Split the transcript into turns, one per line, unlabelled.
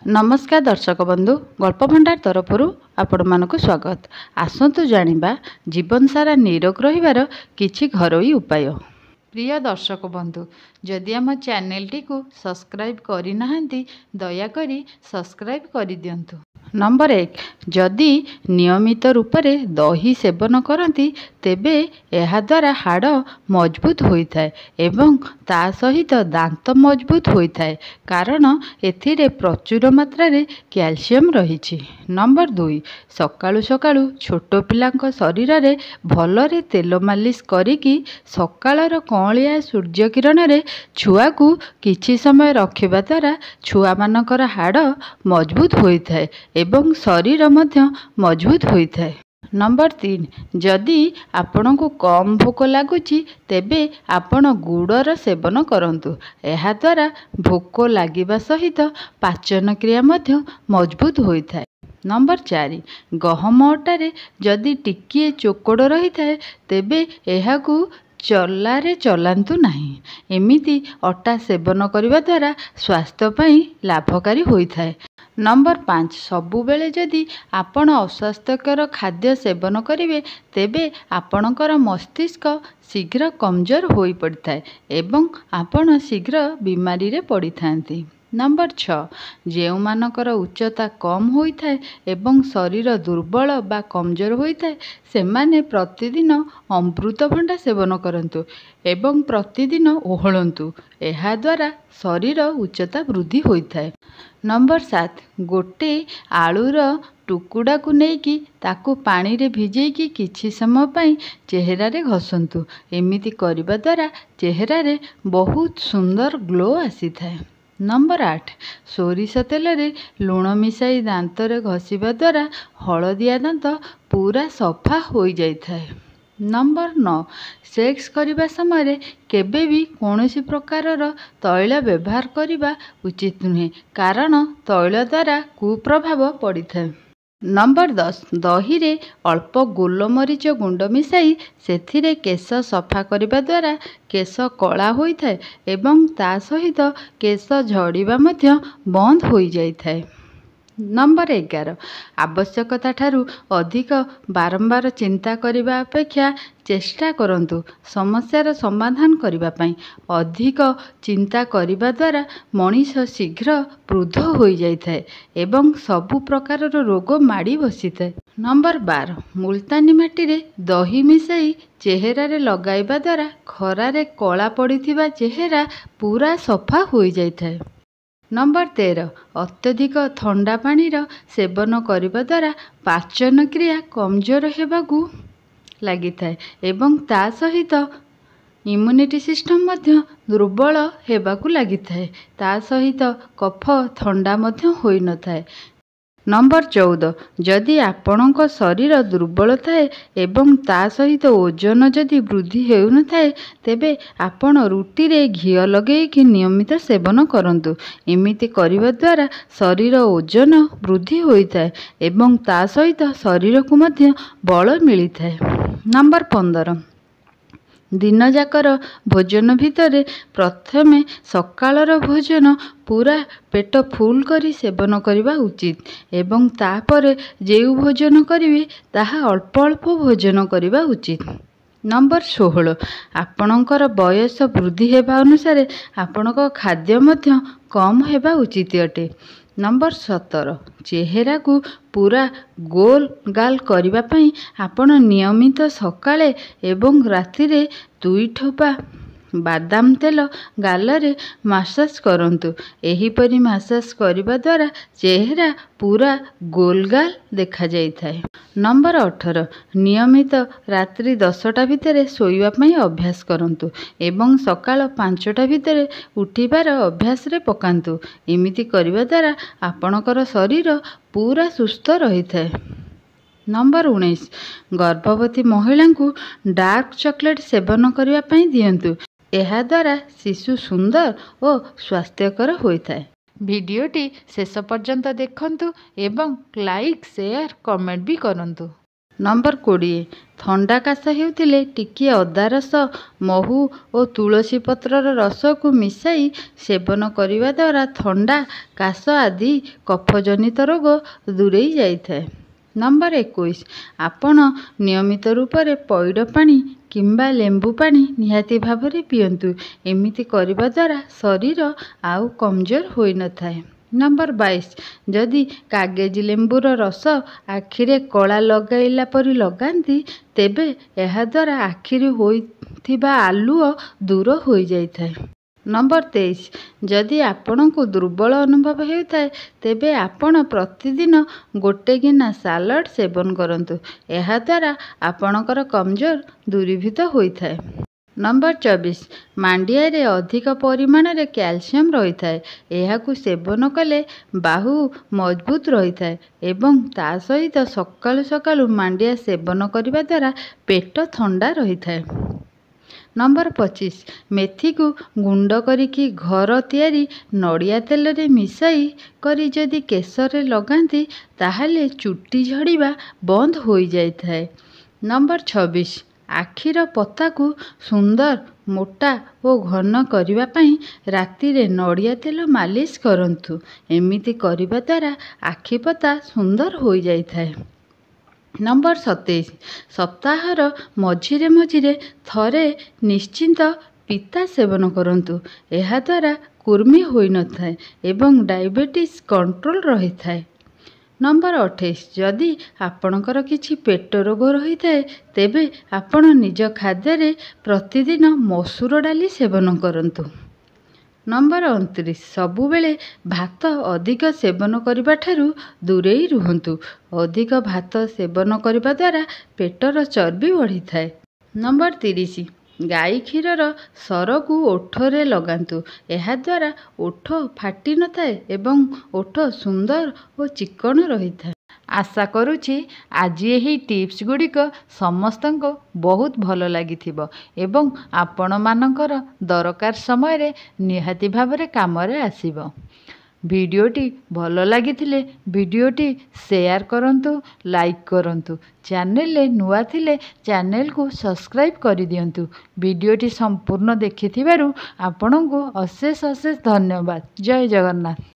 नमस्कार दर्शक बंधु गल्प भंडार तरफरु आपण मानक स्वागत। आसतु जानिबा जीवन सारा निरोग रहिबार किछि घरोई उपाय। प्रिय दर्शक बंधु जदि आम चैनल टी को सब्सक्राइब करि नाहंती दयाकरी सब्सक्राइब करि दियंतु। नंबर 1 जदि नियमित रूप से दही सेवन करती तेबे एहा द्वारा हाड़ मजबूत होता है एवं ता सहित दांत मजबूत होता है कारण एथिरे प्रचुर मात्रा रे कैल्शियम रही। नंबर 2 सकाळु सकाळु छोट पिलांक शरीर रे भलरे तेल मालिश करिकी सकाळर कौलिया सूर्य किरण रे छुआ को किछि समय रखिबा द्वारा छुआ मानकर हाड़ मजबूत होता है एवं शरीर मध्य मजबूत होता है। नंबर 3 जदि आपण को कम भोक लगुच तेबे आपण गुड़र सेवन करंतु एहा द्वारा भोक लागिबा सहित पाचन क्रिया मध्य मजबूत होता है। नंबर 4 गहम अटारे जदि टिकिए चोकड़ रही थाए तेबे एहाकू चलारे चलांतु नहीं। एमिति अटा सेवन करने द्वारा स्वास्थ्य पाई लाभकारी होता है। नंबर 5 सबु बेले जदि आपण अस्वास्थ्यकर खाद्य सेवन करेंगे तेबे आपणकर मस्तिष्क शीघ्र कमजोर हो पड़ता है एवं आपण शीघ्र बीमारी रे पड़ी थांती। नंबर 6 जेउ मानकर उच्चता कम होता है एवं शरीर दुर्बल बा कमजोर होता है सेमाने प्रतिदिन अमृतभंडा सेवन करंतु एवं प्रतिदिन ओहलंतु एहा द्वारा शरीर उच्चता वृद्धि होता है। नंबर 7 गोटे आलूर टुकुड़ा को लेकिन ताकू पानी रे भिजेकी किछि समय पाई चेहरा रे घसंतु एमिति करिबा द्वारा चेहरा रे बहुत सुंदर ग्लो आसी थाए। नंबर 8 सोरिष तेल रे लुण मिसाई दांत रे घसीबा द्वारा हलदिया दांत पूरा सफा हो जाई थाए। नंबर 9 सेक्स करने समय केबे भी कौनसी प्रकारर तैल व्यवहार करने उचित नुहे कारण तैल द्वारा कुप्रभाव पड़ी था। नंबर 10 दही रे अल्प गोलमरीच गुंड मिसाई सेथिरे केश सफा करने द्वारा केश कला होता है एवं ता सहित केश झड़िबा मध्य बंद हो जाए। नंबर 11 आवश्यकता ठारू अधिक बारंबार चिंता करने अपेक्षा चेष्टा करंतु समस्यार समाधान करने पाई। अधिक चिंता करने द्वारा मनीष शीघ्र वृद्ध हो जाए एवं सबु प्रकार रोग माड़ी बसी थाए। नंबर 12 मुल्तानी माटी रे दही मिसाई चेहरा रे लगाइबा द्वारा खरारे कला पड़िथिबा चेहरा पूरा सफा हो जाए। नंबर 13 अत्यधिक ठंडा पानीर सेवन करने द्वारा पाचन क्रिया कमजोर होगाकू लगी थाए एवं ता सहित इम्यूनिटी सिस्टम मध्य दुर्बल होगाकू लगी थाए ता सहित कफ ठंडा मध्य होई न थाए। नंबर 14 जदि आपणक शरीर दुर्बल थाए एवं ता सहित ओजन जदि वृद्धि हेउ न थाए तेबे आपण रुटी रे घी लगेकी नियमित सेवन करंतु एमिति करिबा द्वारा शरीर ओजन वृद्धि होता है एवं ता सहित शरीर को मध्य बल मिली थाए। नंबर 15 दिन जाकर भोजन भितर प्रथमे सकाळर भोजन पूरा पेट फुल करी सेवन करने उचित एवं तापर जेउ भोजन करिवे ताहा अल्प अल्प भोजन करने उचित। नंबर 16 आपणकर बयस वृद्धि हेबा अनुसार आपणक खाद्य मध्य कम हेबा उचित अटे। नंबर 17 चेहरा को पूरा गोल गाल करने पाई आपण नियमित सकाळे एवं राति रे 2 ठोपा बादाम तेल गालरे मसाज करंतु एहीपरि मसाज करने द्वारा चेहरा पूरा गोलगाल देखा जाई थाए। नंबर 18 नियमित रात्रि 10टा भितर शोइबा पई अभ्यास करंतु एवं सकाळ 5टा भितर उठिबार अभ्यास रे पकांतु एमिति करने द्वारा आपणकर शरीर पूरा सुस्थ रही थाए। नंबर 19 गर्भवती महिला को डार्क चॉकलेट सेवन करने पई दियंतु एहा द्वारा शिशु सुंदर और स्वास्थ्यकर होता है। वीडियोटी शेष पर्यंत देखंतु एवं लाइक शेयर कमेंट भी करंतु। ନମ୍ବର 20 ଥଣ୍ଡା କାଶ ହେଉଥିଲେ ଟିକିଏ ଅଦା ରସ, ମହୁ ଓ ତୁଳସୀ ପତ୍ରର ରସକୁ ମିଶାଇ ସେବନ କରିବା ଦ୍ୱାରା ଥଣ୍ଡା, କାଶ ଆଦି କଫଜନିତ ରୋଗ ଦୂରେଇ ଯାଇଥାଏ। ନମ୍ବର 21 ଆପଣ ନିୟମିତ ରୂପରେ ପଇଡ଼ ପାଣି କିମ୍ବା ଲେମ୍ବୁ ପାଣି ନିହାତି ଭାବରେ ପିଅନ୍ତୁ। ଏମିତି କରିବା ଦ୍ୱାରା ଶରୀର ଆଉ କମଜୋର ହୋଇନଥାଏ। ନମ୍ବର 22 ଯଦି କାଗଜ ଲେମ୍ବୁର ରସ ଆଖିରେ କଳା ଲଗାଇଲା ପରି ଲଗାନ୍ତି, ତେବେ ଏହାଦ୍ୱାରା ଆଖିରେ ହୋଇଥିବା ଆଲୁଅ ଦୂର ହୋଇଯାଇଥାଏ। ନମ୍ବର 23 ଯଦି ଆପଣଙ୍କୁ ଦୁର୍ବଳ ଅନୁଭବ ହେଉଥାଏ, ତେବେ ଆପଣ ପ୍ରତିଦିନ ଗୋଟେ ଗିନା ସାଲାଡ୍ ସେବନ କରନ୍ତୁ। ଏହାଦ୍ୱାରା ଆପଣଙ୍କର କମଜୋର ଦୂରୀଭୂତ ହୋଇଥାଏ। ନମ୍ବର 24 ମାଣ୍ଡିଆରେ ଅଧିକ ପରିମାଣରେ କ୍ୟାଲସିୟମ୍ ରହିଥାଏ। ଏହାକୁ ସେବନ କଲେ ବାହୁ ମଜବୁତ ରହିଥାଏ ଏବଂ ତା ସହିତ ସକାଳୁ ସକାଳୁ ମାଣ୍ଡିଆ ସେବନ କରିବା ଦ୍ୱାରା ପେଟ ଥଣ୍ଡା ରହିଥାଏ। ନମ୍ବର 25 ମେଥିକୁ ଗୁଣ୍ଡ କରିକି ଘର ତିଆରି ନଡ଼ିଆ ତେଲରେ ମିଶାଇ କରି ଯଦି କେଶରେ ଲଗାନ୍ତି, ତାହେଲେ ଚୁଟି ଝଡ଼ିବା ବନ୍ଦ ହୋଇଯାଇଥାଏ। ନମ୍ବର 26 ଆଖିର ପତାକୁ ସୁନ୍ଦର, ମୋଟା ଓ ଘନ କରିବା ପାଇଁ ରାତିରେ ନଡ଼ିଆ ତେଲ ମାଲିସ କରନ୍ତୁ। ଏମିତି କରିବା ଦ୍ୱାରା ଆଖିପତା ସୁନ୍ଦର ହୋଇଯାଇଥାଏ। ନମ୍ବର 27 ସପ୍ତାହର ମଝିରେ ମଝିରେ ଥରେ ନିଶ୍ଚିନ୍ତ ପିତା ସେବନ କରନ୍ତୁ। ଏହାଦ୍ୱାରା କୃମି ହୋଇନଥାଏ ଏବଂ ଡାଇବେଟିସ୍ କଣ୍ଟ୍ରୋଲ ରହିଥାଏ। ନମ୍ବର 28 ଯଦି ଆପଣଙ୍କର କିଛି ପେଟ ରୋଗ ରହିଥାଏ, ତେବେ ଆପଣ ନିଜ ଖାଦ୍ୟରେ ପ୍ରତିଦିନ ମସୁର ଡାଲି ସେବନ କରନ୍ତୁ। ନମ୍ବର 29 ସବୁବେଳେ ଭାତ ଅଧିକ ସେବନ କରିବା ଠାରୁ ଦୂରେଇ ରୁହନ୍ତୁ। ଅଧିକ ଭାତ ସେବନ କରିବା ଦ୍ୱାରା ପେଟର ଚର୍ବି ବଢ଼ିଥାଏ। ନମ୍ବର 30 ଗାଈ କ୍ଷୀରର ସରକୁ ଓଠରେ ଲଗାନ୍ତୁ। ଏହାଦ୍ୱାରା ଓଠ ଫାଟି ନଥାଏ ଏବଂ ଓଠ ସୁନ୍ଦର ଓ ଚିକ୍କଣ ରହିଥାଏ। ଆଶା କରୁଛି ଆଜି ଏହି ଟିପ୍ସ ଗୁଡ଼ିକ ସମସ୍ତଙ୍କୁ ବହୁତ ଭଲ ଲାଗିଥିବ ଏବଂ ଆପଣମାନଙ୍କର ଦରକାର ସମୟରେ ନିହାତି ଭାବରେ କାମରେ ଆସିବ। ଭିଡ଼ିଓଟି ଭଲ ଲାଗିଥିଲେ ଭିଡ଼ିଓଟି ସେୟାର କରନ୍ତୁ, ଲାଇକ୍ କରନ୍ତୁ। ଚ୍ୟାନେଲରେ ନୂଆ ଥିଲେ ଚ୍ୟାନେଲକୁ ସବସ୍କ୍ରାଇବ୍ କରିଦିଅନ୍ତୁ। ଭିଡ଼ିଓଟି ସମ୍ପୂର୍ଣ୍ଣ ଦେଖିଥିବାରୁ ଆପଣଙ୍କୁ ଅଶେଷ ଅଶେଷ ଧନ୍ୟବାଦ। ଜୟ ଜଗନ୍ନାଥ।